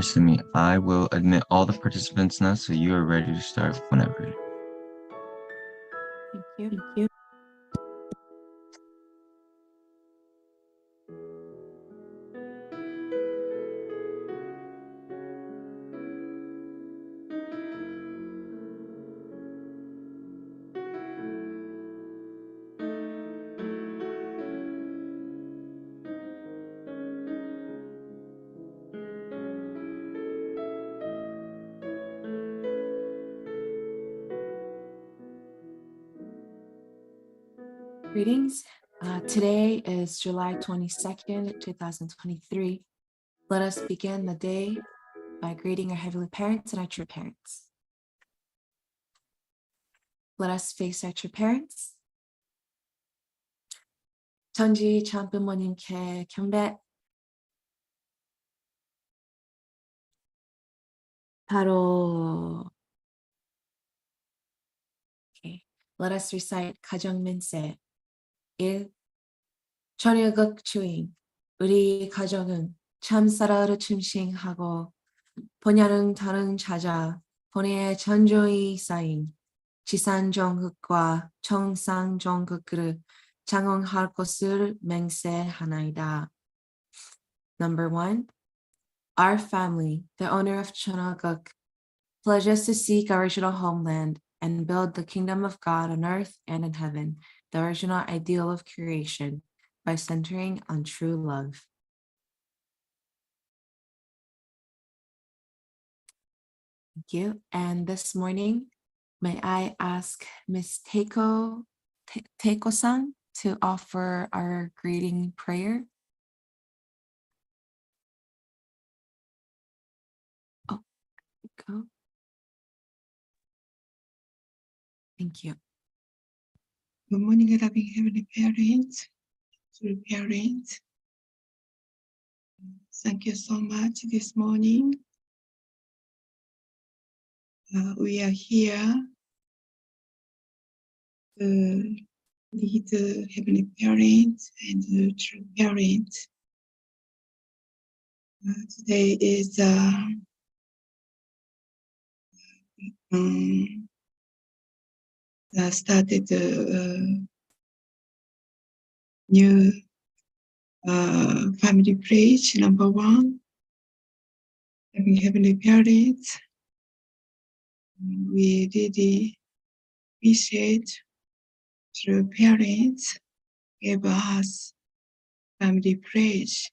Sumi, I will admit all the participants now, so you are ready to start whenever. Thank you. Greetings. Today is July 22nd, 2023. Let us begin the day by greeting our Heavenly Parents and our true parents. Let us face our true parents. 천지 참부모님께 경배. 바로. Okay. Let us recite 가정민세. 1. 철야극 주인. 우리 가정은 참사라를 충신하고 본야는 다른 자자 본의 전조이 쌓인 지산정흑과 청상정극을 장엄할 것을 맹세하나이다. Number 1. Our family, the owner of Cheon, pledges to seek our original homeland and build the kingdom of God on earth and in heaven, the original ideal of creation, by centering on true love. Thank you. And this morning, may I ask Miss Teiko-san to offer our greeting prayer? Oh, go. Thank you. Good morning, loving Heavenly Parents, true parents. Thank you so much this morning. We are here to lead the Heavenly Parents and the true parents. Today is started new family pledge number 1. Loving Heavenly Parents. We really appreciate true parents gave us family pledge.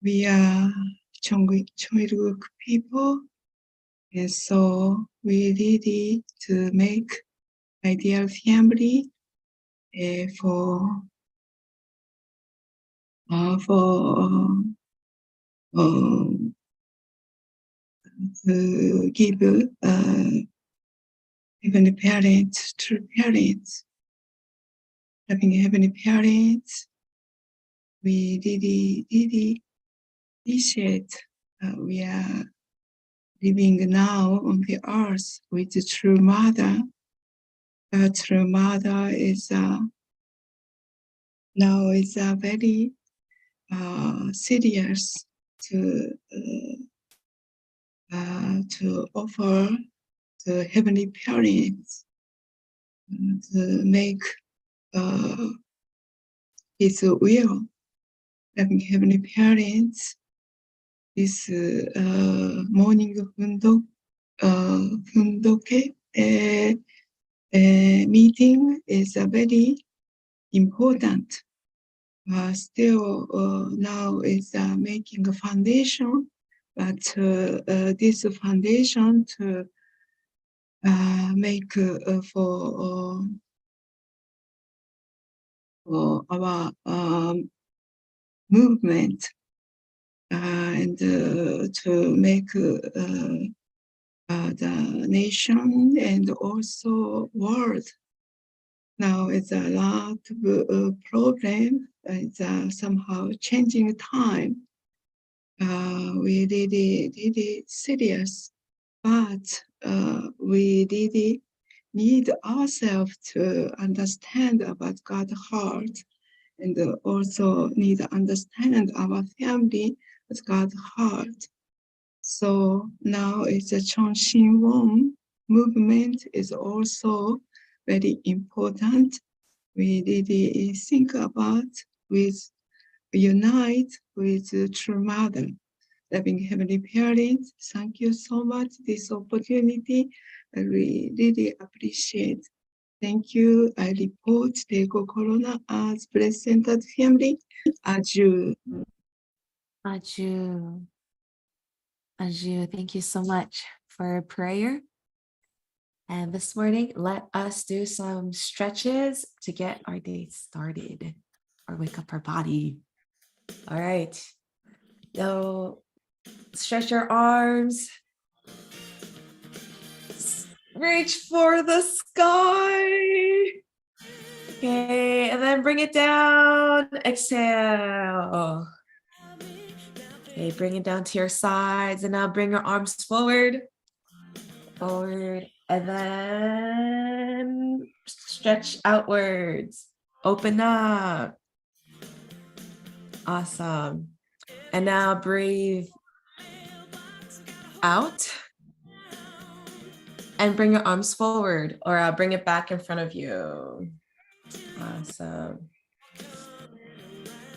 We are Cheon people, and so we really to make ideal family to give Heavenly Parents, true parents, loving Heavenly Parents. We really appreciate we are living now on the earth with the true mother. Our true mother is now is very serious to offer the Heavenly Parents to make His will. Loving Heavenly Parents, this morning Fundoke meeting is very important. Still now is making a foundation, but this foundation to make for our movement and to make the nation and also world. Now it's a lot of problem. It's somehow changing time. We really serious, but we really need ourselves to understand about God's heart, and also need to understand our family with God's heart. So now it's a Cheon movement is also very important. We really think about with unite with True Mother. Loving Heavenly Parents, thank you so much this opportunity. I really appreciate. Thank you. I report Dago Corona as Blessed Family. Adieu. Aju. Aju, thank you so much for prayer. And this morning, let us do some stretches to get our day started or wake up our body. All right. So stretch your arms. Reach for the sky. Okay, and then bring it down. Exhale. Okay, bring it down to your sides, and now bring your arms forward. Forward, and then stretch outwards. Open up. Awesome. And now breathe out. And bring your arms forward, or I'll bring it back in front of you. Awesome.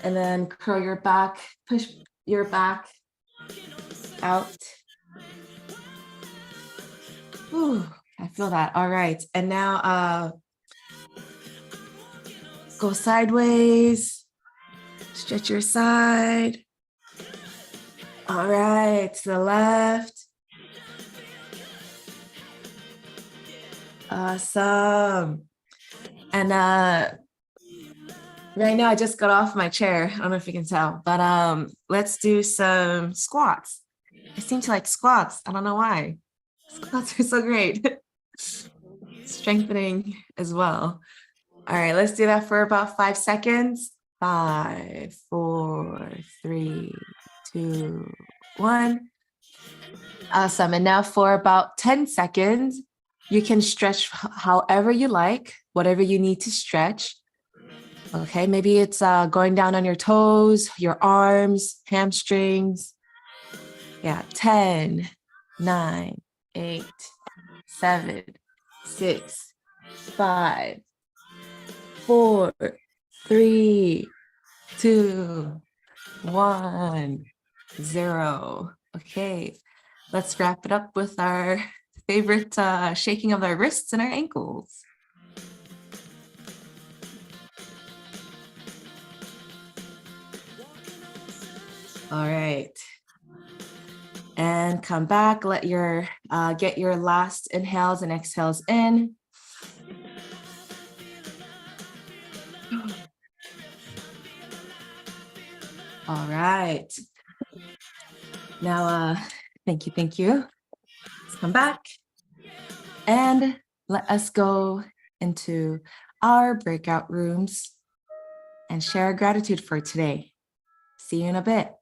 And then curl your back, push your back out. Ooh, I feel that. All right. And now go sideways, stretch your side. All right, to the left. Awesome. And right now I just got off my chair. I don't know if you can tell, but let's do some squats. I seem to like squats. I don't know why. Squats are so great. Strengthening as well. All right, let's do that for about 5 seconds. 5, 4, 3, 2, 1. Awesome. And now for about 10 seconds, you can stretch however you like, whatever you need to stretch. Okay, maybe it's going down on your toes, your arms, hamstrings. Yeah, 10, 9, 8, 7, 6, 5, 4, 3, 2, 1, 0. Okay, let's wrap it up with our favorite shaking of our wrists and our ankles. All right. And come back, let your get your last inhales and exhales in. All right. Now, thank you. Let's come back and let us go into our breakout rooms and share gratitude for today. See you in a bit.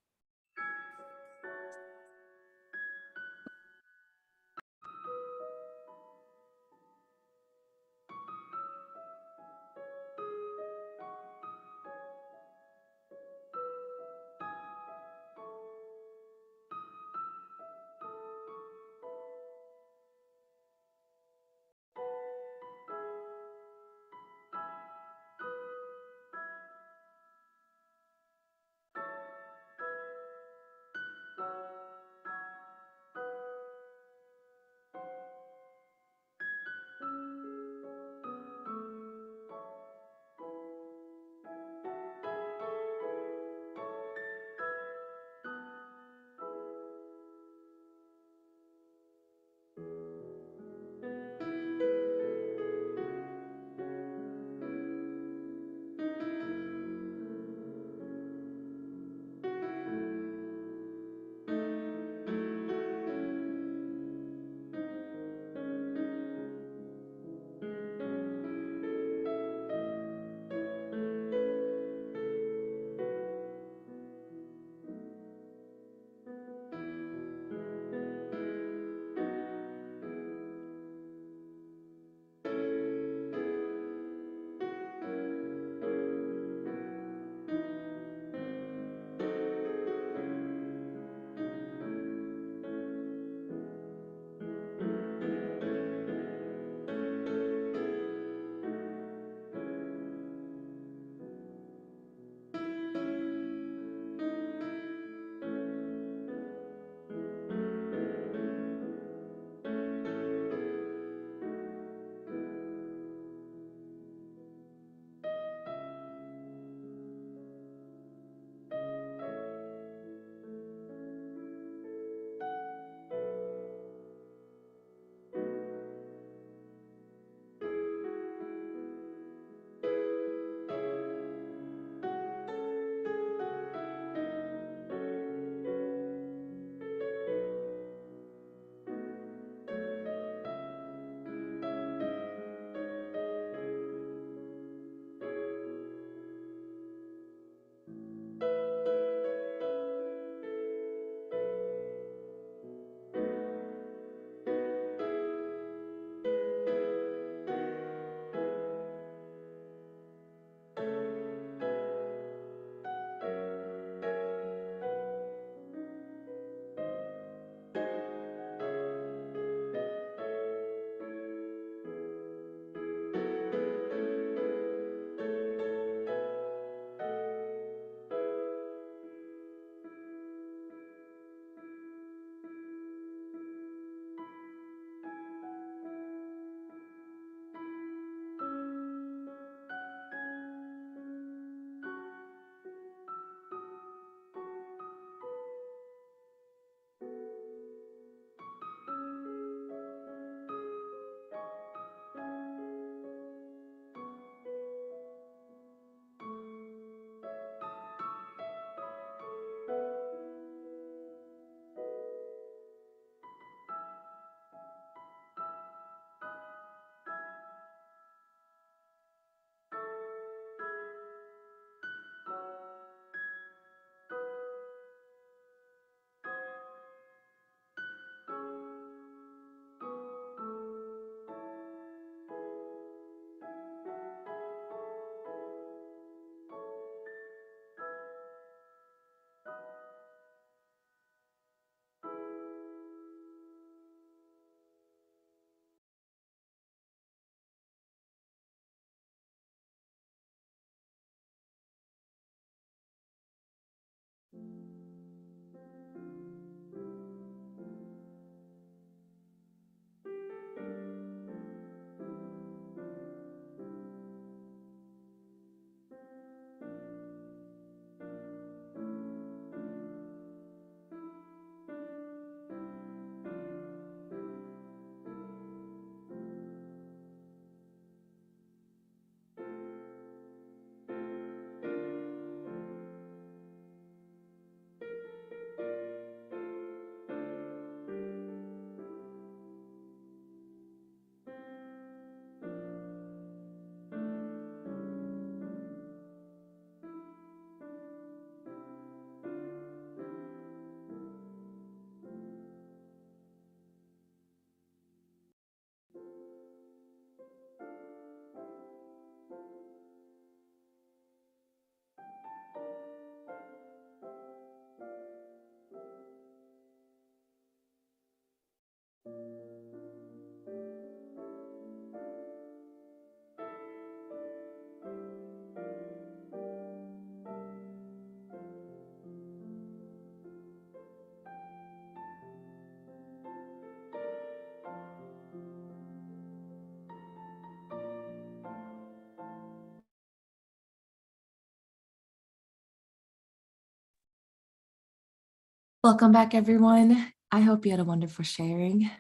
Welcome back, everyone. I hope you had a wonderful sharing,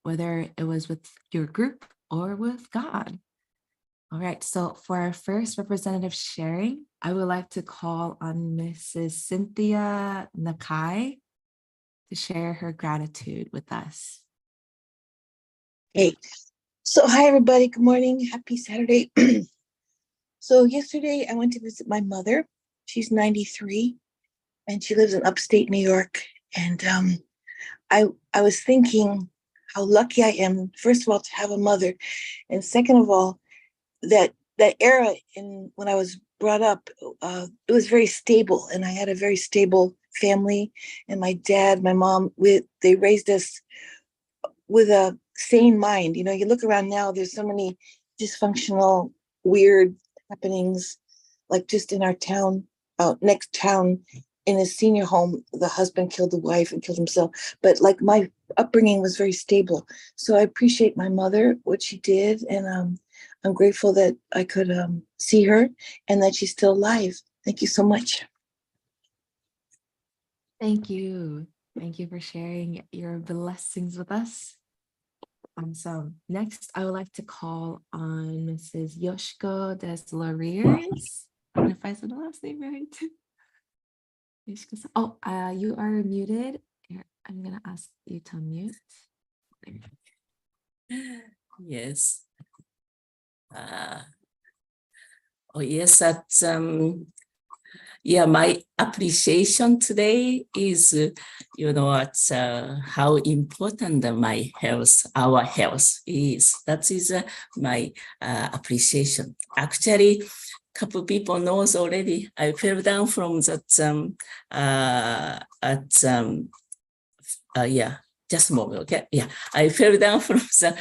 whether it was with your group or with God. All right, so for our first representative sharing, I would like to call on Mrs. Cynthia Nakai to share her gratitude with us. Hey, so hi everybody, good morning, happy Saturday. So yesterday I went to visit my mother. She's 93 and she lives in upstate New York. And I was thinking how lucky I am, first of all, to have a mother. And second of all, that era when I was brought up, it was very stable and I had a very stable family. And my dad, my mom, they raised us with a sane mind. You know, you look around now, there's so many dysfunctional, weird happenings, like just in our town, next town, in a senior home, the husband killed the wife and killed himself. But like my upbringing was very stable. So I appreciate my mother, what she did. And I'm grateful that I could see her and that she's still alive. Thank you so much. Thank you. Thank you for sharing your blessings with us. So next, I would like to call on Mrs. Yoshiko des Lauriers. I don't know if I said the last name right. Oh, you are muted. Here, I'm gonna ask you to mute. Yes. Oh yes, that's yeah, my appreciation today is, it's how important my health, our health is. That is my appreciation. Actually, couple people knows already. I fell down from that just a moment, okay? Yeah, I fell down from the,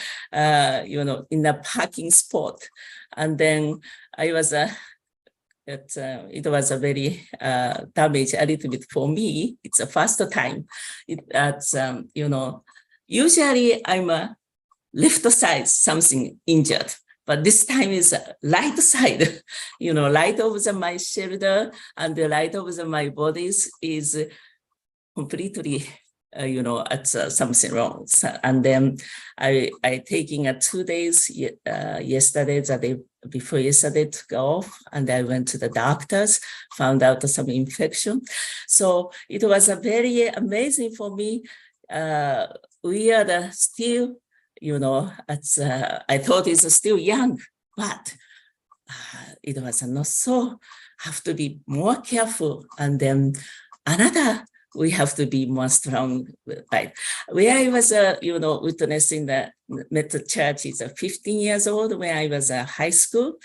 in the parking spot, and then I was it was a very damage a little bit for me. It's the first time. Usually I'm a left side something injured, but this time is right side. Right over my shoulder and the right over my body is completely. Something wrong. And then I taking 2 days, yesterday, the day before yesterday to go off, and I went to the doctors, found out some infection. So it was a very amazing for me. We are still, I thought it's still young, but it was not so, have to be more careful. And then we have to be more strong, right? Where I was, witnessing the Method Church is 15 years old when I was high school.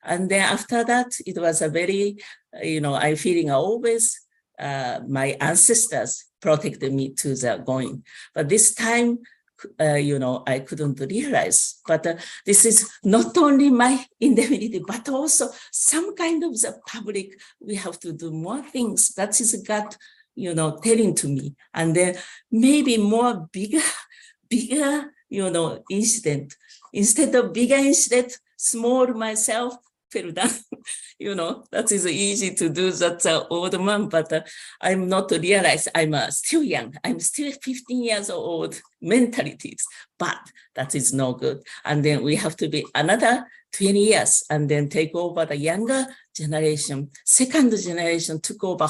And then after that, it was a very, I'm feeling always my ancestors protected me to the going. But this time, I couldn't realize. But this is not only my indemnity, but also some kind of the public, we have to do more things. That is God, telling to me. And then maybe more bigger, incident. Instead of bigger incident, small myself fell down. That is easy to do. That's an old man, but I'm not realize I'm still young. I'm still 15 years old mentalities, but that is no good. And then we have to be another 20 years and then take over the younger generation. Second generation took over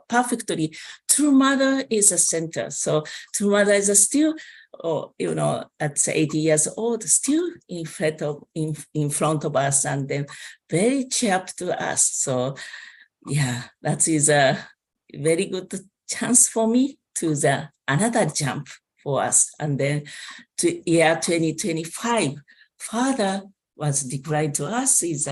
perfectly. True Mother is a center. So True Mother is still, at 80 years old, still in front of us, and then very cheap to us. So yeah, that is a very good chance for me to another jump for us. And then to year 2025, Father was declared to us is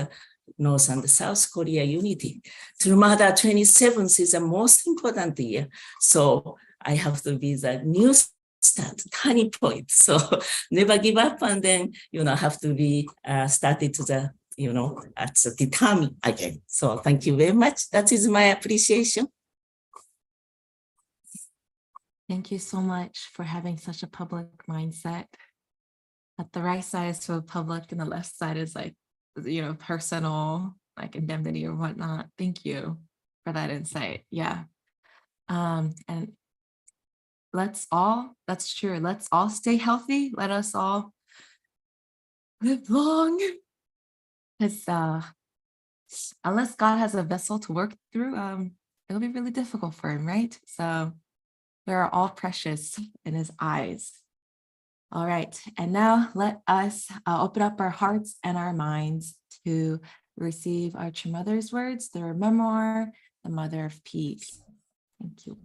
North and South Korea unity. True Mother 27th is the most important year. So I have to be the new start, turning point. So never give up, and then, have to be started to the, determine again. So thank you very much. That is my appreciation. Thank you so much for having such a public mindset. That the right side is for the public and the left side is like, personal, like indemnity or whatnot. Thank you for that insight. Yeah. And that's true. Let's all stay healthy. Let us all live long. Because unless God has a vessel to work through, it'll be really difficult for him, right? So we are all precious in his eyes. All right, and now let us open up our hearts and our minds to receive our true mother's words, their memoir, the Mother of Peace. Thank you.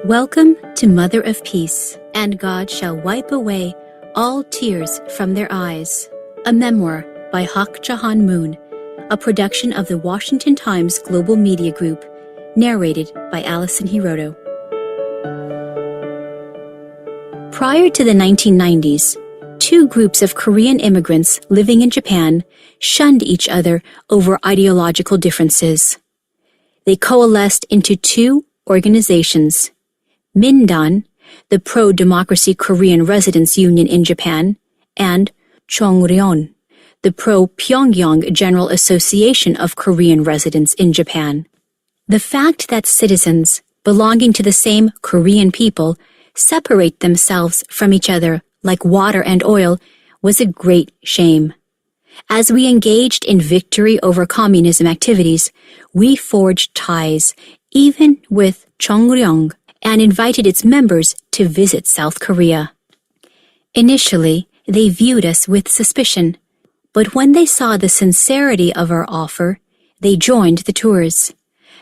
Welcome to Mother of Peace, and God shall wipe away all tears from their eyes. A memoir by Hak Jahan Moon, a production of the Washington Times Global Media Group, narrated by Alison Hiroto. Prior to the 1990s, two groups of Korean immigrants living in Japan shunned each other over ideological differences. They coalesced into two organizations, Mindan, the pro-democracy Korean Residents Union in Japan, and Chongryeon, the pro-Pyongyang General Association of Korean Residents in Japan. The fact that citizens belonging to the same Korean people separate themselves from each other like water and oil was a great shame. As we engaged in victory over communism activities, we forged ties, even with Chongryeong, and invited its members to visit South Korea. Initially, they viewed us with suspicion, but when they saw the sincerity of our offer, they joined the tours.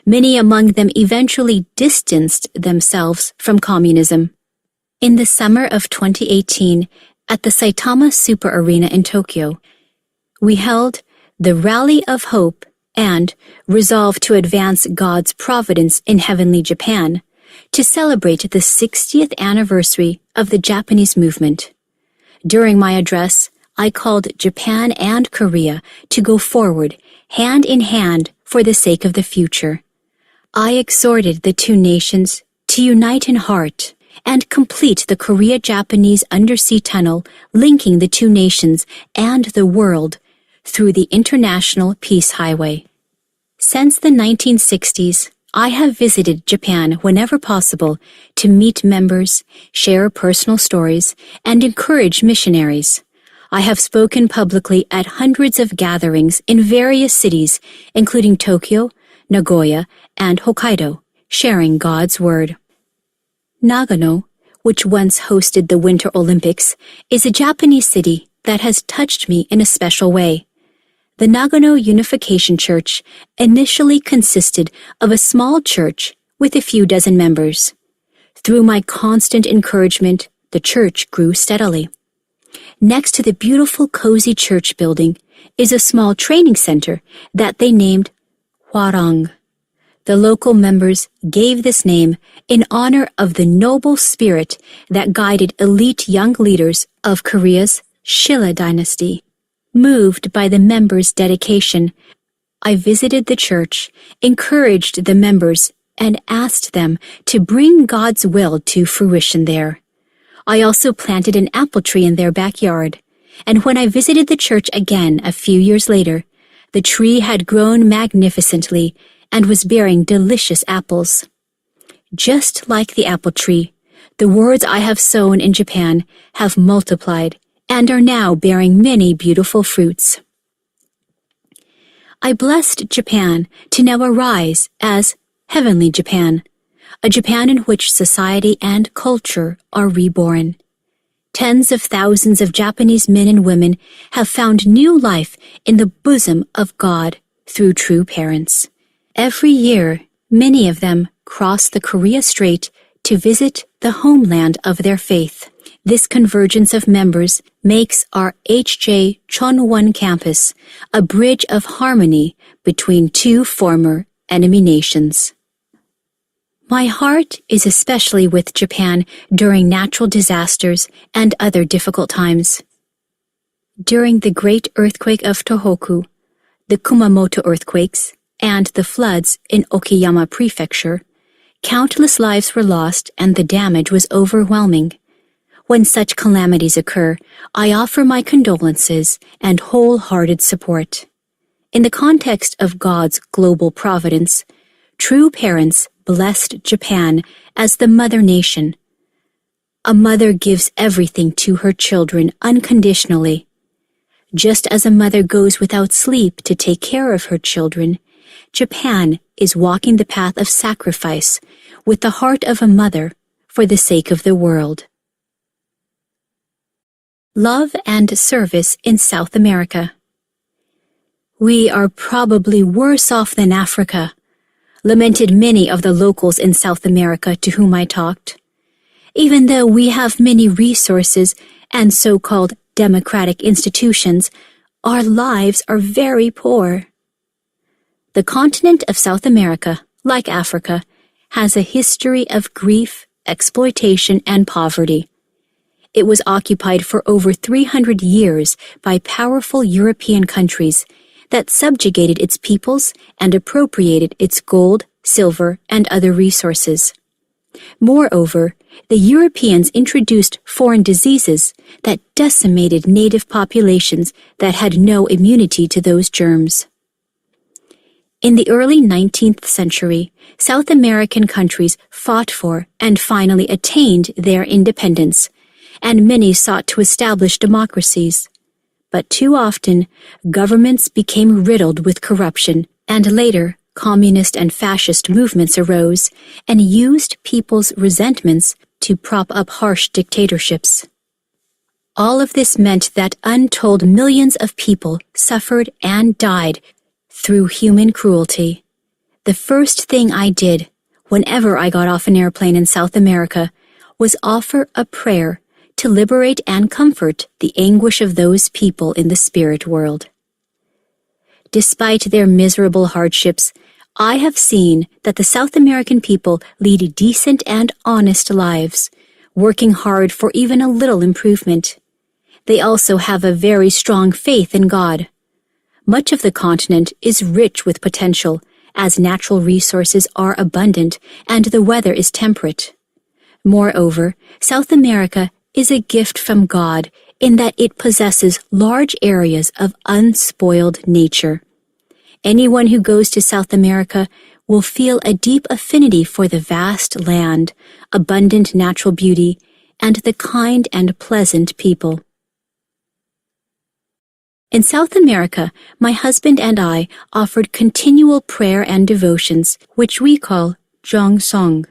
Many among them eventually distanced themselves from communism. In the summer of 2018, at the Saitama Super Arena in Tokyo, we held the Rally of Hope and resolved to advance God's providence in heavenly Japan to celebrate the 60th anniversary of the Japanese movement. During my address, I called Japan and Korea to go forward, hand in hand, for the sake of the future. I exhorted the two nations to unite in heart and complete the Korea-Japanese undersea tunnel linking the two nations and the world through the International Peace Highway. Since the 1960s, I have visited Japan whenever possible to meet members, share personal stories, and encourage missionaries. I have spoken publicly at hundreds of gatherings in various cities, including Tokyo, Nagoya, and Hokkaido, sharing God's Word. Nagano, which once hosted the Winter Olympics, is a Japanese city that has touched me in a special way. The Nagano Unification Church initially consisted of a small church with a few dozen members. Through my constant encouragement, the church grew steadily. Next to the beautiful, cozy church building is a small training center that they named Hwarang. The local members gave this name in honor of the noble spirit that guided elite young leaders of Korea's Shilla dynasty. Moved by the members' dedication, I visited the church, encouraged the members, and asked them to bring God's will to fruition there. I also planted an apple tree in their backyard, and when I visited the church again a few years later, the tree had grown magnificently and was bearing delicious apples. Just like the apple tree, the words I have sown in Japan have multiplied and are now bearing many beautiful fruits. I blessed Japan to now arise as Heavenly Japan, a Japan in which society and culture are reborn. Tens of thousands of Japanese men and women have found new life in the bosom of God through true parents. Every year, many of them cross the Korea Strait to visit the homeland of their faith. This convergence of members makes our HJ Chonwon campus a bridge of harmony between two former enemy nations. My heart is especially with Japan during natural disasters and other difficult times. During the great earthquake of Tohoku, the Kumamoto earthquakes, and the floods in Okayama Prefecture, countless lives were lost and the damage was overwhelming. When such calamities occur, I offer my condolences and wholehearted support. In the context of God's global providence, true parents blessed Japan as the mother nation. A mother gives everything to her children unconditionally. Just as a mother goes without sleep to take care of her children, Japan is walking the path of sacrifice with the heart of a mother for the sake of the world. Love and service in South America. We are probably worse off than Africa, lamented many of the locals in South America to whom I talked. Even though we have many resources and so-called democratic institutions, our lives are very poor. The continent of South America, like Africa, has a history of grief, exploitation, and poverty. It was occupied for over 300 years by powerful European countries that subjugated its peoples and appropriated its gold, silver, and other resources. Moreover, the Europeans introduced foreign diseases that decimated native populations that had no immunity to those germs. In the early 19th century, South American countries fought for and finally attained their independence, and many sought to establish democracies. But too often, governments became riddled with corruption, and later, communist and fascist movements arose and used people's resentments to prop up harsh dictatorships. All of this meant that untold millions of people suffered and died through human cruelty. The first thing I did, whenever I got off an airplane in South America, was offer a prayer to liberate and comfort the anguish of those people in the spirit world. Despite their miserable hardships, I have seen that the South American people lead decent and honest lives, working hard for even a little improvement. They also have a very strong faith in God. Much of the continent is rich with potential, as natural resources are abundant and the weather is temperate. Moreover, South America is a gift from God in that it possesses large areas of unspoiled nature. Anyone who goes to South America will feel a deep affinity for the vast land, abundant natural beauty, and the kind and pleasant people. In South America, my husband and I offered continual prayer and devotions, which we call Jongsong.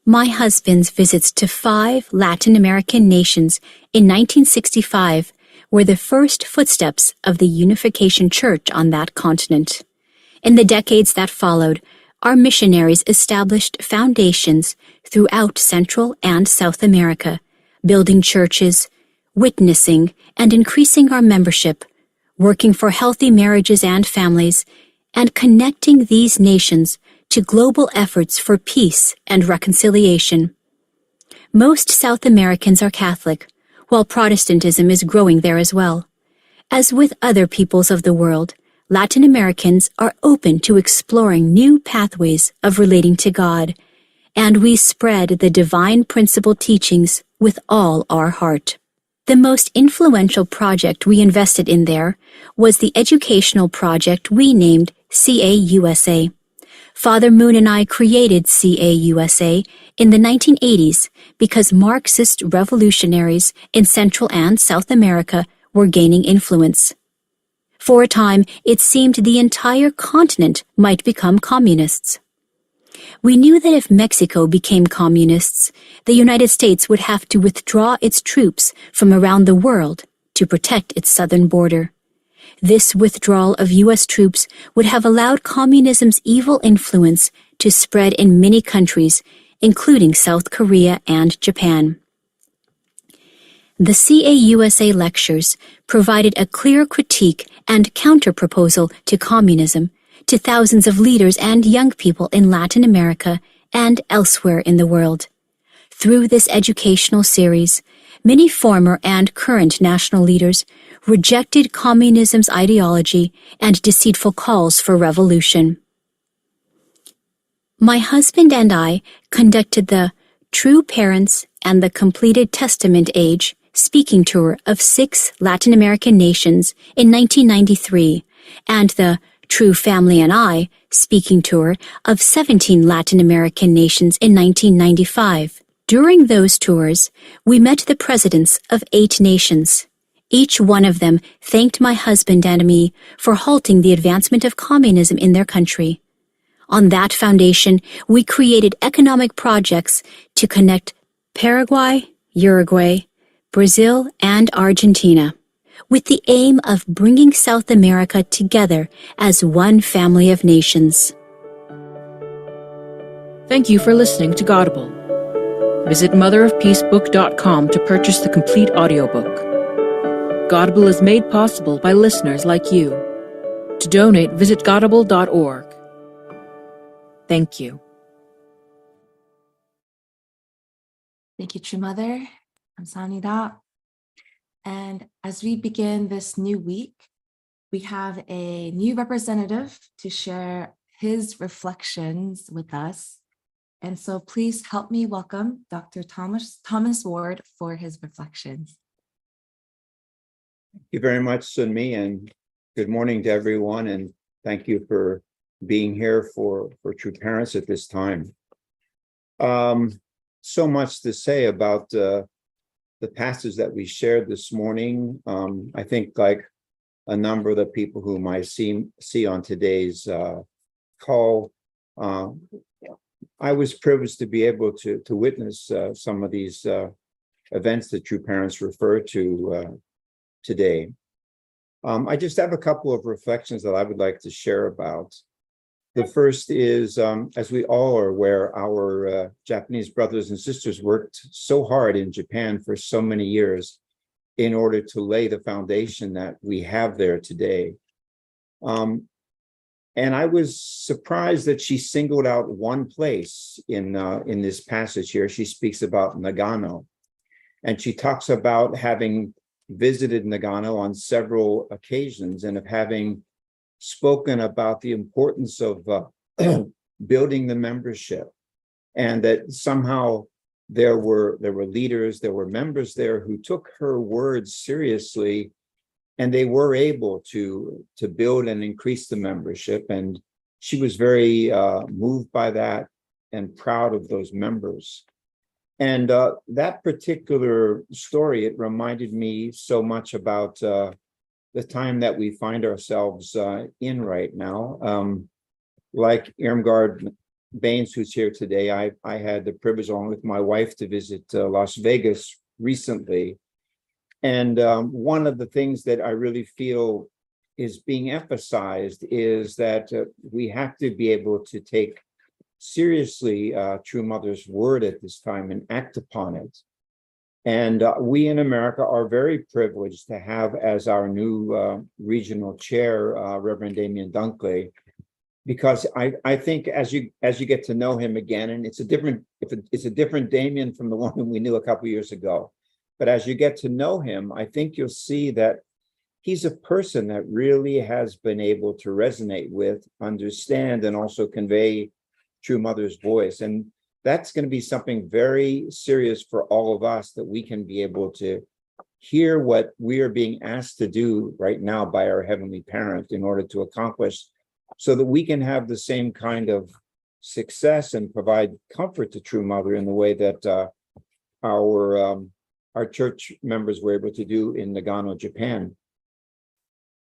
My husband's visits to 5 Latin American nations in 1965 were the first footsteps of the Unification Church on that continent. In the decades that followed, our missionaries established foundations throughout Central and South America, building churches, witnessing and increasing our membership, working for healthy marriages and families, and connecting these nations to global efforts for peace and reconciliation. Most South Americans are Catholic, while Protestantism is growing there as well. As with other peoples of the world, Latin Americans are open to exploring new pathways of relating to God, and we spread the divine principle teachings with all our heart. The most influential project we invested in there was the educational project we named CAUSA. Father Moon and I created CAUSA in the 1980s because Marxist revolutionaries in Central and South America were gaining influence. For a time, it seemed the entire continent might become communists. We knew that if Mexico became communists, the United States would have to withdraw its troops from around the world to protect its southern border. This withdrawal of U.S. troops would have allowed communism's evil influence to spread in many countries, including South Korea and Japan. The CAUSA lectures provided a clear critique and counter-proposal to communism to thousands of leaders and young people in Latin America and elsewhere in the world. Through this educational series, many former and current national leaders rejected communism's ideology and deceitful calls for revolution. My husband and I conducted the True Parents and the Completed Testament Age speaking tour of 6 Latin American nations in 1993 and the True Family and I speaking tour of 17 Latin American nations in 1995. During those tours, we met the presidents of 8 nations. Each one of them thanked my husband and me for halting the advancement of communism in their country. On that foundation, we created economic projects to connect Paraguay, Uruguay, Brazil, and Argentina, with the aim of bringing South America together as one family of nations. Thank you for listening to Godable. Visit motherofpeacebook.com to purchase the complete audiobook. Godable is made possible by listeners like you. To donate, visit godable.org. Thank you. Thank you, True Mother. 감사합니다. And as we begin this new week, we have a new representative to share his reflections with us. And so please help me welcome Dr. Thomas Ward for his reflections. Thank you very much, Sunmi, and good morning to everyone. And thank you for being here for True Parents at this time. So much to say about the passage that we shared this morning. I think like a number of the people whom I see on today's call, I was privileged to be able to witness some of these events that True Parents refer to today. I just have a couple of reflections that I would like to share about. The first is, as we all are aware, our Japanese brothers and sisters worked so hard in Japan for so many years in order to lay the foundation that we have there today. And I was surprised that she singled out one place in this passage here. She speaks about Nagano, and she talks about having visited Nagano on several occasions and of having spoken about the importance of building the membership, and that somehow there were leaders, there were members there who took her words seriously, and they were able to build and increase the membership. And she was very moved by that and proud of those members. And that particular story, it reminded me so much about the time that we find ourselves in right now. Like Irmgard Baines, who's here today, I had the privilege along with my wife to visit Las Vegas recently. And one of the things that I really feel is being emphasized is that we have to be able to take seriously True Mother's word at this time and act upon it. And we in America are very privileged to have as our new regional chair, Reverend Damien Dunkley, because I think as you get to know him again, and it's a different Damien from the one whom we knew a couple years ago, but as you get to know him, I think you'll see that he's a person that really has been able to resonate with, understand, and also convey True Mother's voice. And that's going to be something very serious for all of us, that we can be able to hear what we are being asked to do right now by our Heavenly Parent in order to accomplish, so that we can have the same kind of success and provide comfort to True Mother in the way that our church members were able to do in Nagano, Japan.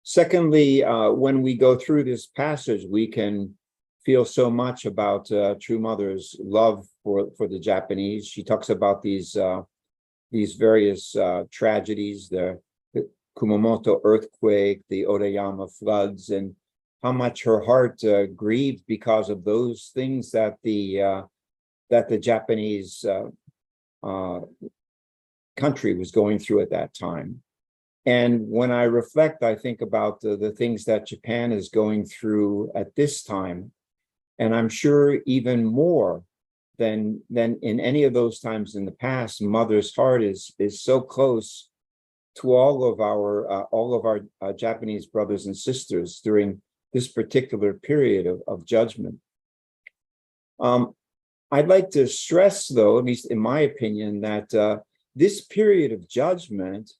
Secondly, when we go through this passage, we can feel so much about True Mother's love for the Japanese. She talks about these various tragedies, the Kumamoto earthquake, the Odayama floods, and how much her heart grieved because of those things that the Japanese country was going through at that time. And when I reflect, I think about the things that Japan is going through at this time, and I'm sure even more than in any of those times in the past. Mother's heart is so close to all of our Japanese brothers and sisters during this particular period of judgment. I'd like to stress, though, at least in my opinion, that this period of judgment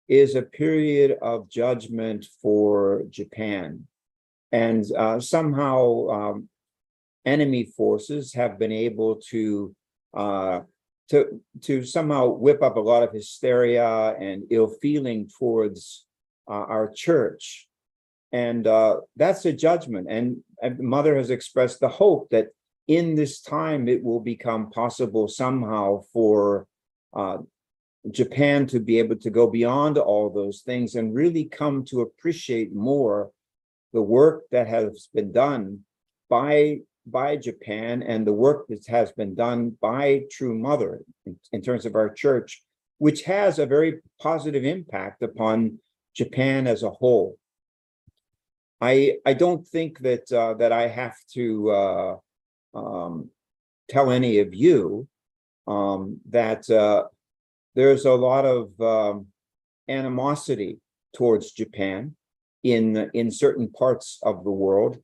is a period of judgment for Japan. And somehow enemy forces have been able to somehow whip up a lot of hysteria and ill feeling towards our church. And that's a judgment. And Mother has expressed the hope that in this time it will become possible somehow for Japan to be able to go beyond all those things and really come to appreciate more the work that has been done by Japan and the work that has been done by True Mother in terms of our church, which has a very positive impact upon Japan as a whole. I don't think that that I have to tell any of you that there's a lot of animosity towards Japan in certain parts of the world.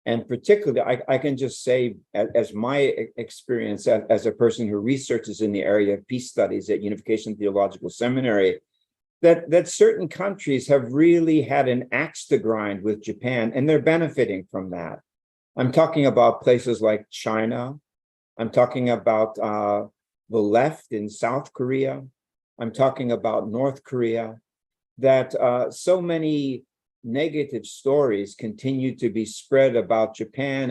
And particularly, I can just say, as my experience as a person who researches in the area of peace studies at Unification Theological Seminary, that certain countries have really had an axe to grind with Japan, and they're benefiting from that. I'm talking about places like China. I'm talking about the left in South Korea. I'm talking about North Korea, that so many negative stories continue to be spread about Japan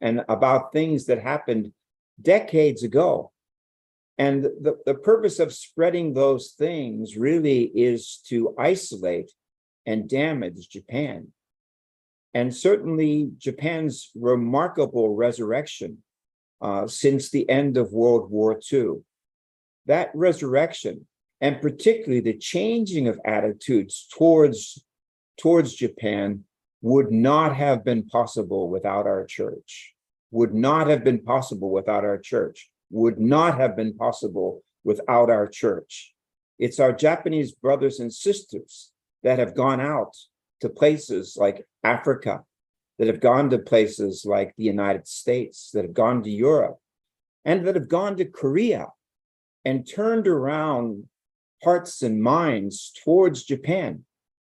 and about things that happened decades ago. And the purpose of spreading those things really is to isolate and damage Japan. And certainly Japan's remarkable resurrection since the end of World War II, that resurrection, and particularly the changing of attitudes towards Japan, would not have been possible without our church, would not have been possible without our church, would not have been possible without our church. It's our Japanese brothers and sisters that have gone out to places like Africa, that have gone to places like the United States, that have gone to Europe, and that have gone to Korea and turned around hearts and minds towards Japan.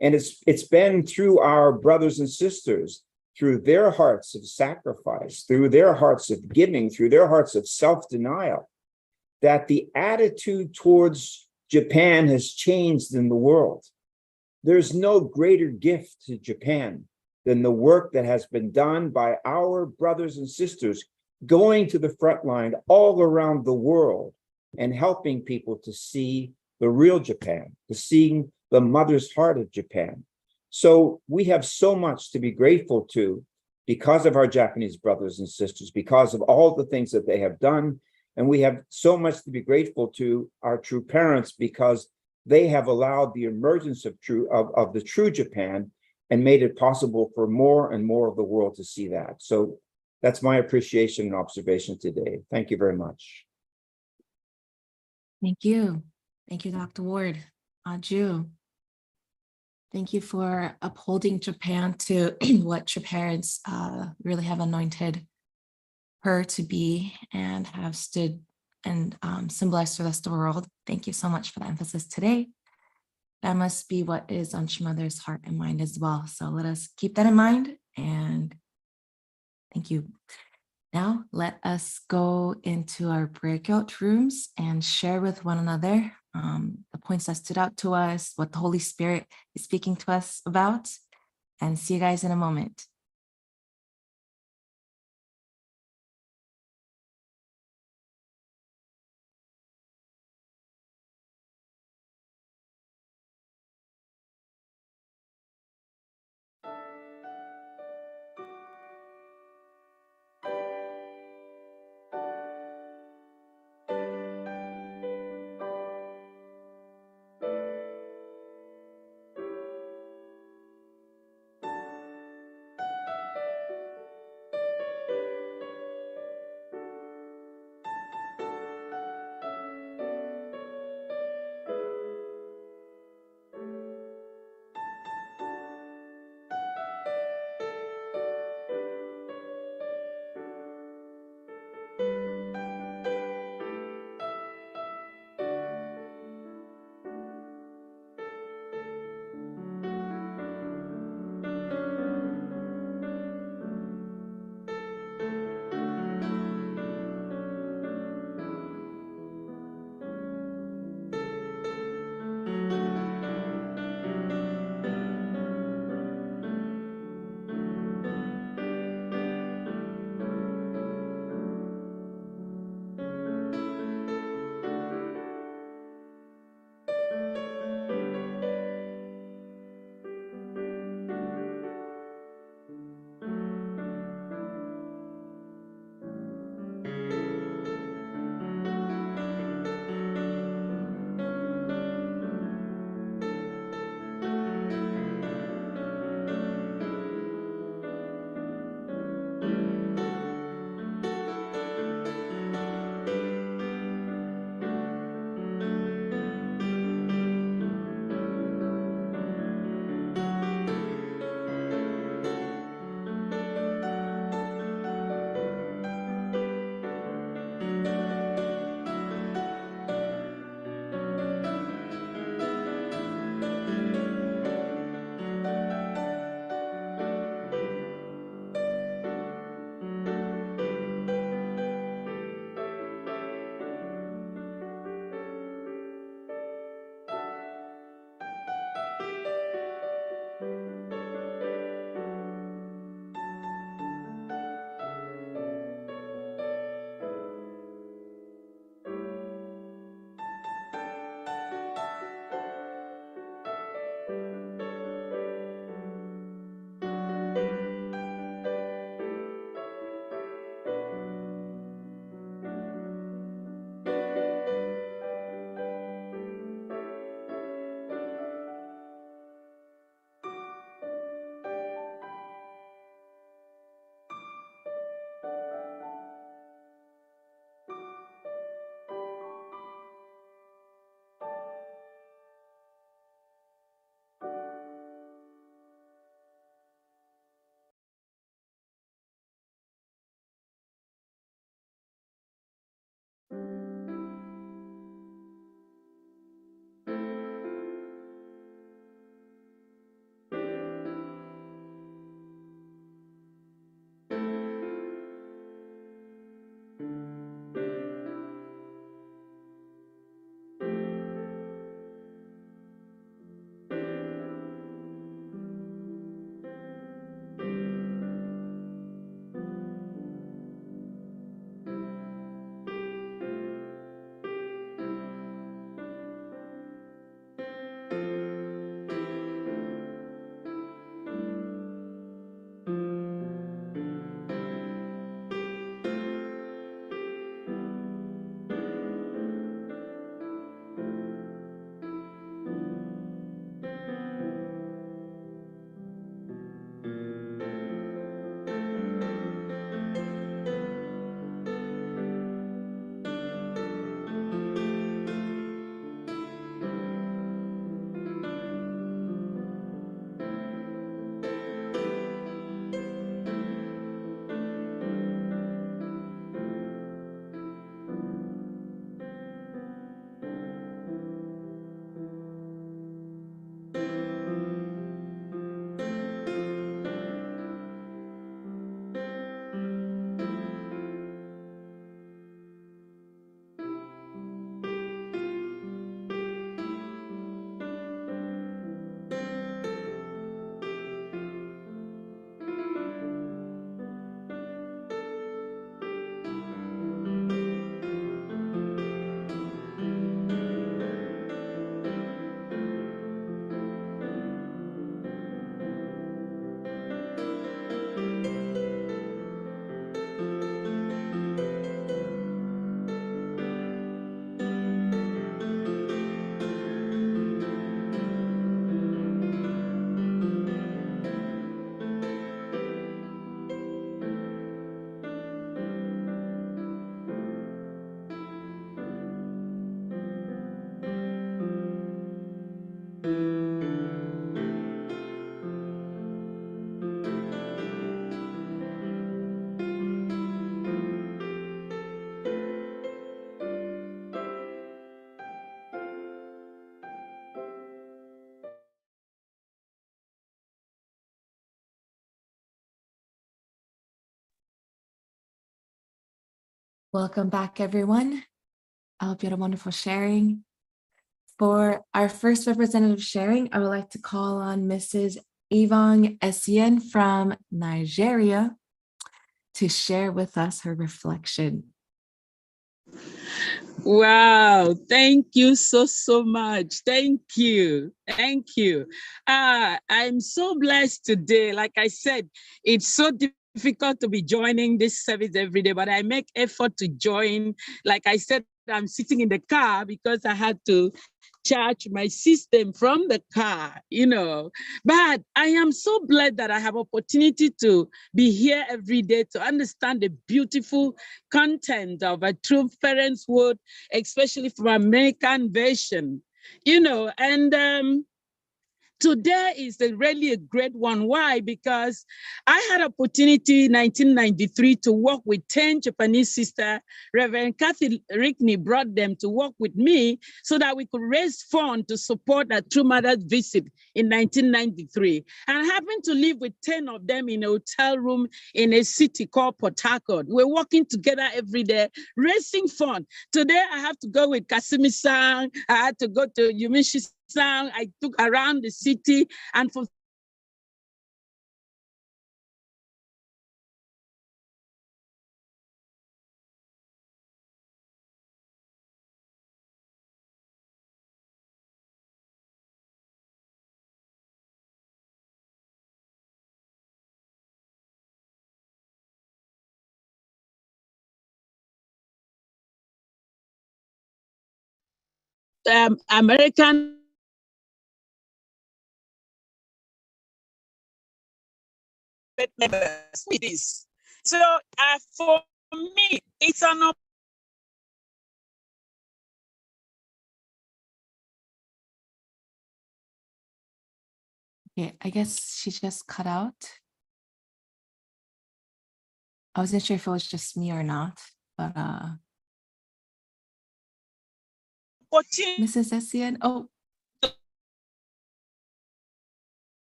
And it's been through our brothers and sisters, through their hearts of sacrifice, through their hearts of giving, through their hearts of self-denial, that the attitude towards Japan has changed in the world. There's no greater gift to Japan than the work that has been done by our brothers and sisters going to the front line all around the world and helping people to see the real Japan, to seeing the mother's heart of Japan. So we have so much to be grateful to because of our Japanese brothers and sisters, because of all the things that they have done. And we have so much to be grateful to our true parents because they have allowed the emergence of the true Japan and made it possible for more and more of the world to see that. So that's my appreciation and observation today. Thank you very much. Thank you. Thank you, Dr. Ward. Ju, thank you for upholding Japan to what your parents really have anointed her to be and have stood and symbolized to the rest of the world. Thank you so much for the emphasis today. That must be what is on your mother's heart and mind as well. So let us keep that in mind, and thank you. Now let us go into our breakout rooms and share with one another the points that stood out to us, what the Holy Spirit is speaking to us about, and see you guys in a moment. Welcome back, everyone. I hope you had a wonderful sharing. For our first representative sharing, I would like to call on Mrs. Yvonne Essien from Nigeria to share with us her reflection. Wow, thank you so much. Thank you. Thank you. I'm so blessed today. Like I said, it's so difficult to be joining this service every day, but I make effort to join. Like I said, I'm sitting in the car because I had to charge my system from the car, But I am so glad that I have opportunity to be here every day to understand the beautiful content of a true parent's word, especially from American version, and today is really a great one. Why? Because I had opportunity in 1993 to work with 10 Japanese sisters. Reverend Kathy Rickney brought them to work with me so that we could raise funds to support a True Mother's visit in 1993. And I happened to live with 10 of them in a hotel room in a city called Port Harcourt. We're working together every day, raising funds. Today, I have to go with Kasumi-san. I had to go to Yumishi-san. I took around the city, and for American members with this. So for me, it's an Okay, I guess she just cut out. I wasn't sure if it was just me or not, but opportunity. Mrs. Essien, oh.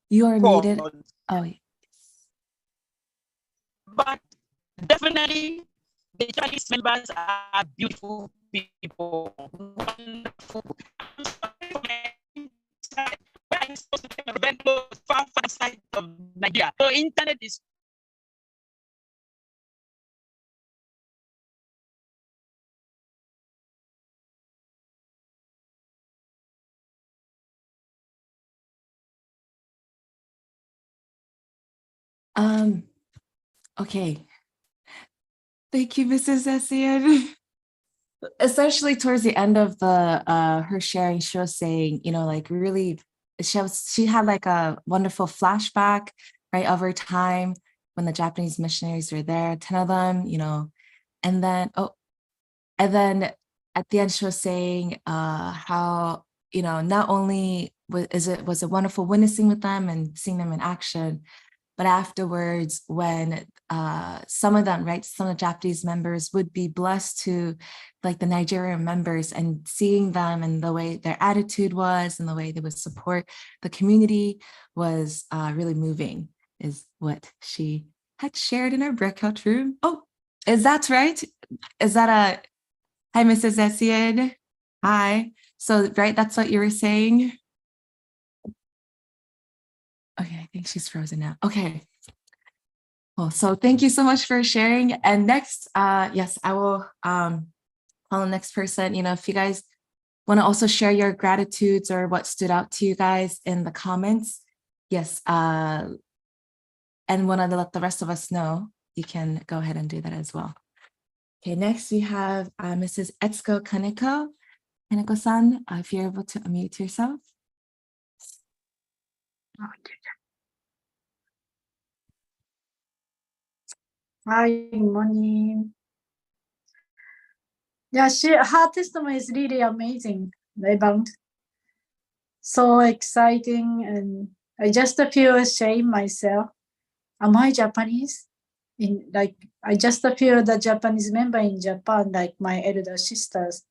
You are muted. Oh, yes. But definitely, the Chinese members are beautiful people, wonderful. I'm sorry for my I'm supposed to be very close, far side of Nigeria. So internet is Okay. Thank you, Mrs. Essien. Essentially, towards the end of the her sharing, she was saying, like really, she had like a wonderful flashback, right, of her time when the Japanese missionaries were there, 10 of them, and then at the end she was saying how not only was it wonderful witnessing with them and seeing them in action, but afterwards, when some of them, right, some of the Japanese members would be blessed to, like the Nigerian members, and seeing them and the way their attitude was and the way they would support the community was really moving, is what she had shared in our breakout room. Oh, is that right? Is that a, hi, Mrs. Essien? Hi. So, right, that's what you were saying? Okay, I think she's frozen now. Okay. Well, so thank you so much for sharing. And next, yes, I will call the next person. If you guys want to also share your gratitudes or what stood out to you guys in the comments, yes, and want to let the rest of us know, you can go ahead and do that as well. Okay, next we have Mrs. Etsuko Kaneko. Kaneko-san, if you're able to unmute yourself. Hi, good morning. Yeah, her testimony is really amazing. Rebound. So exciting, and I just feel ashamed myself. Am I Japanese? I just feel the Japanese member in Japan, like my elder sisters,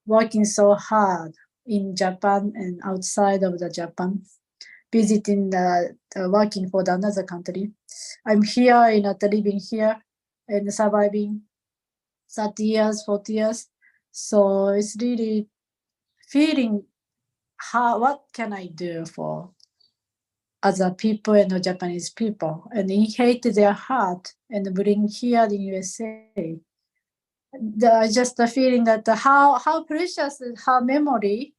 working so hard in Japan and outside of the Japan visiting the working for the another country. I'm here, living here and surviving 30 years, 40 years. So it's really feeling what can I do for other people and the Japanese people, and inherit their heart and bring here in USA. Just the feeling that how precious her memory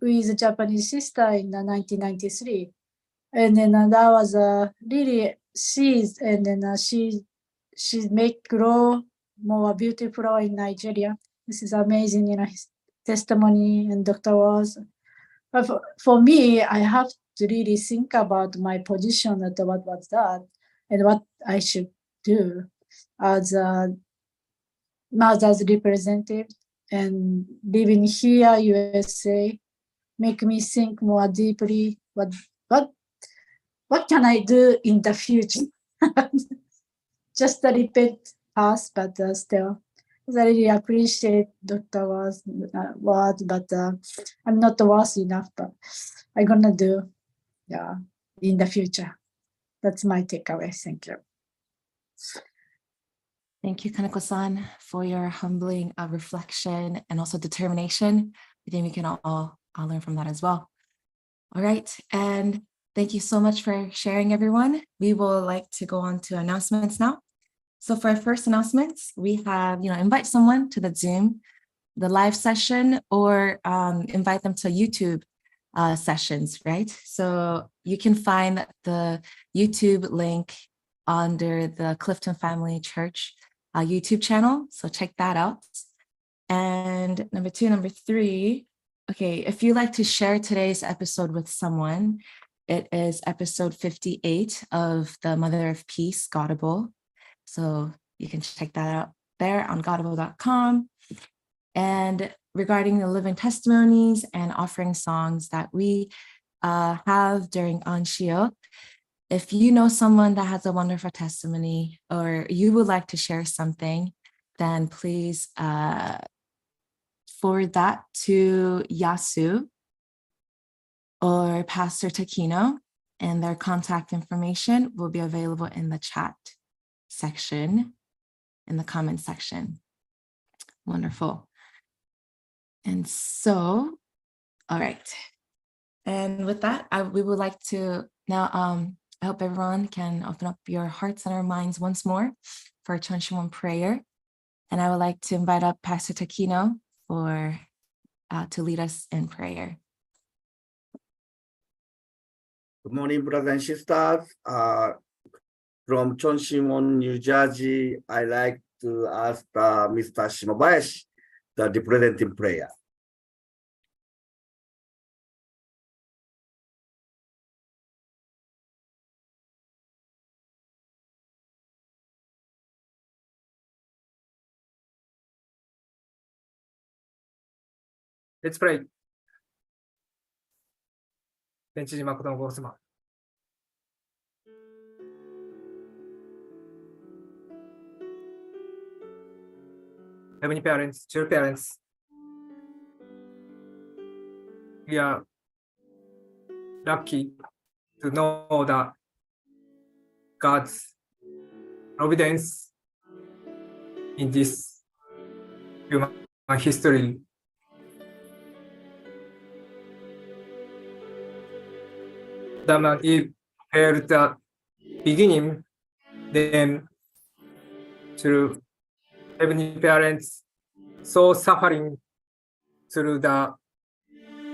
with the Japanese sister in 1993, and then that was really she's and then she make grow more beautiful in Nigeria. This is amazing, his testimony and Dr. Was. But for me, I have to really think about my position at what was that and what I should do as a mother's representative, and living here, USA, make me think more deeply. What can I do in the future? Just a repeat past, but still, I really appreciate Dr. Ward's word, but I'm not worth enough. But I'm gonna do, in the future. That's my takeaway. Thank you. Thank you, Kaneko-san, for your humbling reflection and also determination. I think we can all learn from that as well. All right, and thank you so much for sharing, everyone. We will like to go on to announcements now. So for our first announcements, we have, invite someone to the Zoom, the live session, or invite them to YouTube sessions, right? So you can find the YouTube link under the Clifton Family Church YouTube channel. So check that out. And number 3, okay, if you'd like to share today's episode with someone, it is episode 58 of the Mother of Peace, Godable. So you can check that out there on godable.com. And regarding the living testimonies and offering songs that we have during Anshio, if you know someone that has a wonderful testimony or you would like to share something, then please forward that to Yasu or Pastor Takino, and their contact information will be available in the chat section, in the comment section. Wonderful. And so, all right. And with that, we would like to now, I hope everyone can open up your hearts and our minds once more for a Cheon Shim prayer. And I would like to invite up Pastor Takino to lead us in prayer. Good morning, brothers and sisters. From Cheon Shim, New Jersey, I like to ask Mr. Shimobayashi the representing prayer. Let's pray. 天地に誠のご様。Heavenly parents, dear parents, we are lucky to know that God's providence in this human history. Adam and Eve failed the beginning, then through Heavenly Parents, so suffering through the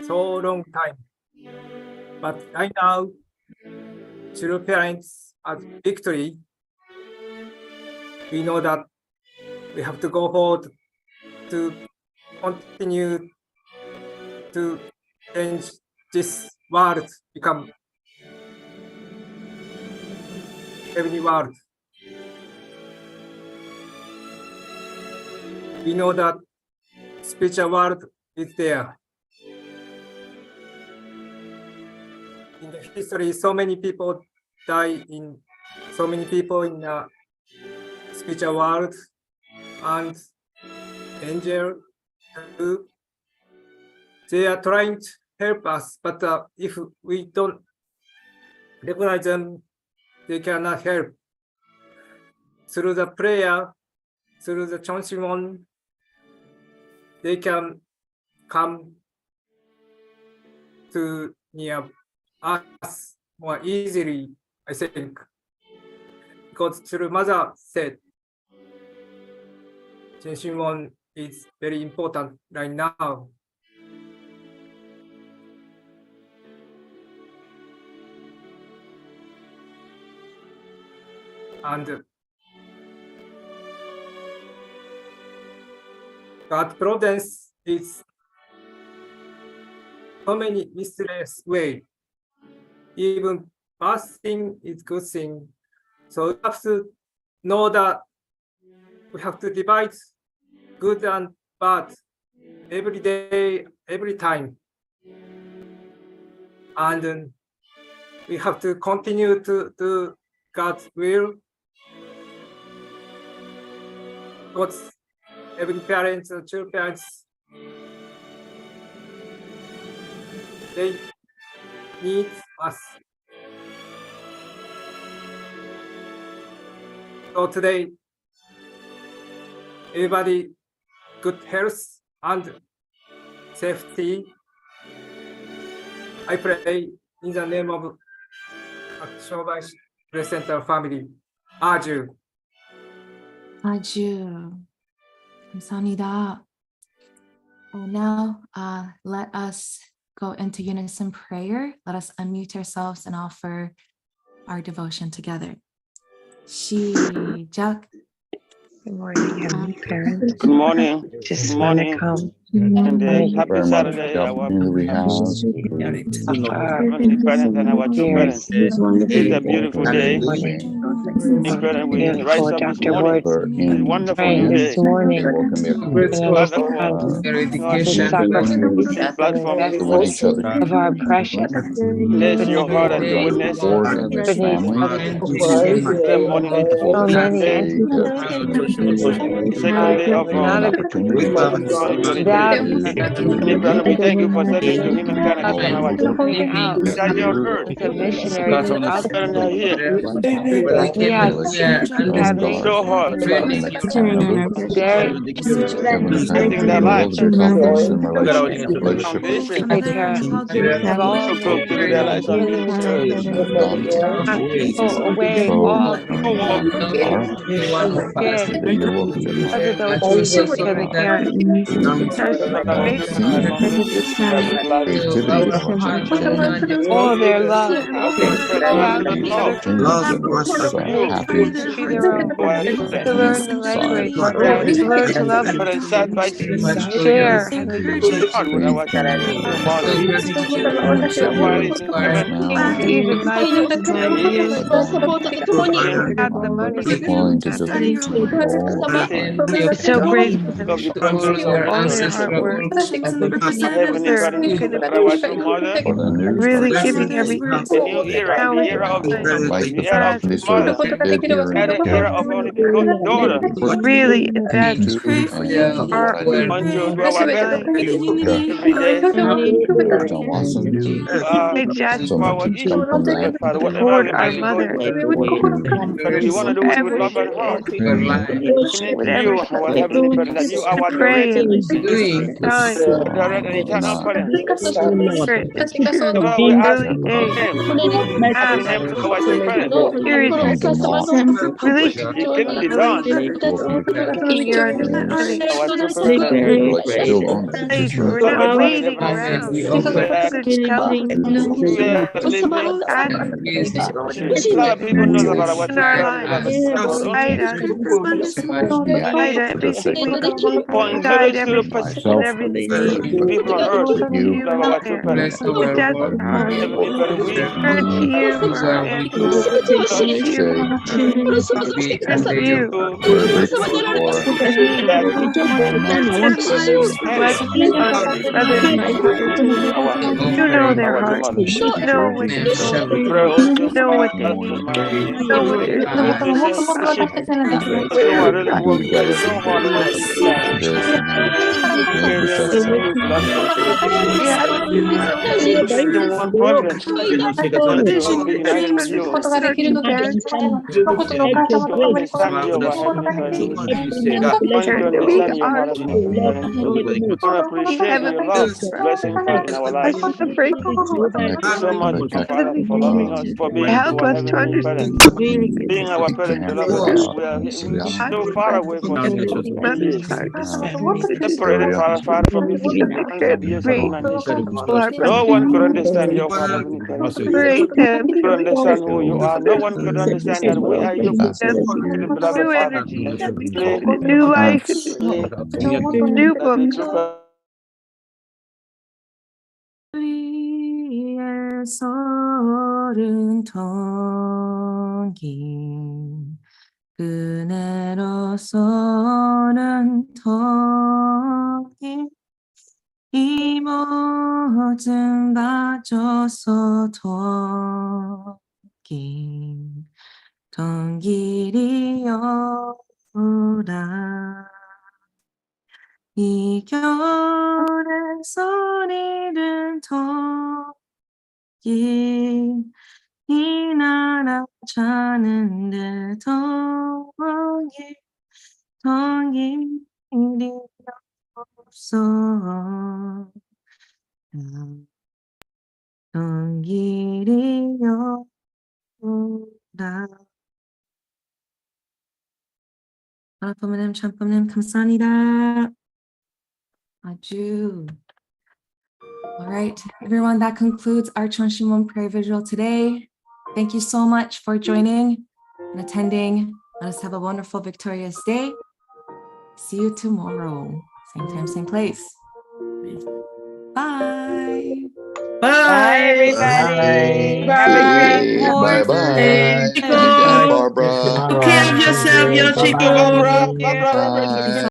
so long time. But right now, through Parents as victory, we know that we have to go forward to continue to change this world, become heavenly world. We know that spiritual world is there. In the history, so many people die in, so many people in the spiritual world, and angel too. They are trying to help us, but if we don't recognize them, they cannot help. Through the prayer, through the Cheon, they can come to near us more easily, I think. Because through Mother said, Cheon is very important right now. And God's providence is so many mysterious way. Even bad thing is good thing. So we have to know that we have to divide good and bad every day, every time. And we have to continue to do God's will. God's every parents and children parents, they need us. So today, everybody good health and safety. I pray in the name of Shobai Center family. Aju. 아주 감사합니다. Well, now let us go into unison prayer. Let us unmute ourselves and offer our devotion together. 시작. Good morning, Heavenly Parent. Good morning. Just Good want to morning. come And Thank you happy very much for Saturday, the our opportunity we have Heavenly Parents and our true parents. dearest It's a beautiful day. morning. Parents, we Dear rise for up this Dr. morning. Ward It's a wonderful praying new this day. morning. welcome your And I just Wonderful. have God, the this sacrifice and platform to win each other. investment of our precious bless your heart and your Lord, witness. Lord and his Japanese family. mothers. The morning is So many Day of the second day of and an not a opportunity values Heavenly Father, we thank you for sending your healing kindness of upon our going out inside your earth. into missionaries throughout the Parents are here. He has made So hard. very Spending their lives. relationship. great parents have all So close to their lives on this earth. throw away all again because of those for the parents. There's great all their love throughout the other countries to see their own, to learn the language, to learn to love, share, even my have the money. It's so grateful for all their hard work. Really giving everything. Now it's really invest our I just support our mother. You want to do it with love and heart. Whatever to pray and time. Direct and eternal parent. Secret. We ask Early days. in him to our true parent. Really, It can be done. in your understanding. Our true parent. We're not waiting around. Just tell them. A lot of people know about our In our lives, guide us, guide everything we do, guide everything and everything. people on earth love our true parents. That's our turn to you for our answers. Thank you. Bless our brothers and sisters. You know their hearts. You know what they're going through. You know what they need. You know what they're doing. gave them a new platform so they can use Yes. the one problem to be united with you. What about the Understand To understand you, our Heavenly Father. Want to that we understand you, are Father. Want to appreciate your Heavenly love, Father. blessing in our lives. I just pray Thank you so much, Father, for loving us, for being help our us to Heavenly understand parents, meaning being our parent, beloved. We so far away from you for so many mother's years. heart. Separated, Father, from you for hundred years of Pray humanity. for our No one could understand parents. your Father, Heavenly Parents. Pray them Could to understand who you are. No one could understand that we are your them beloved new Father. energy, Please, new life, please, new books. 위에 서른 통긴 그네로서는 통긴 이 모든 가져서 통긴 통길이여라 이 겨울의 소리는 통긴 이 나라 자는데 통긴 통긴 일이 없어 통길이여라 아프님 참프님 감사합니다. 아주. All right, everyone, that concludes our Cheon prayer visual today. Thank you so much for joining and attending. Let us have a wonderful, victorious day. See you tomorrow. Same time, same place. Bye. Bye, everybody. Have a great Bye-bye. day. Take care of yourself, Yoshiko. Barbara, Barbara,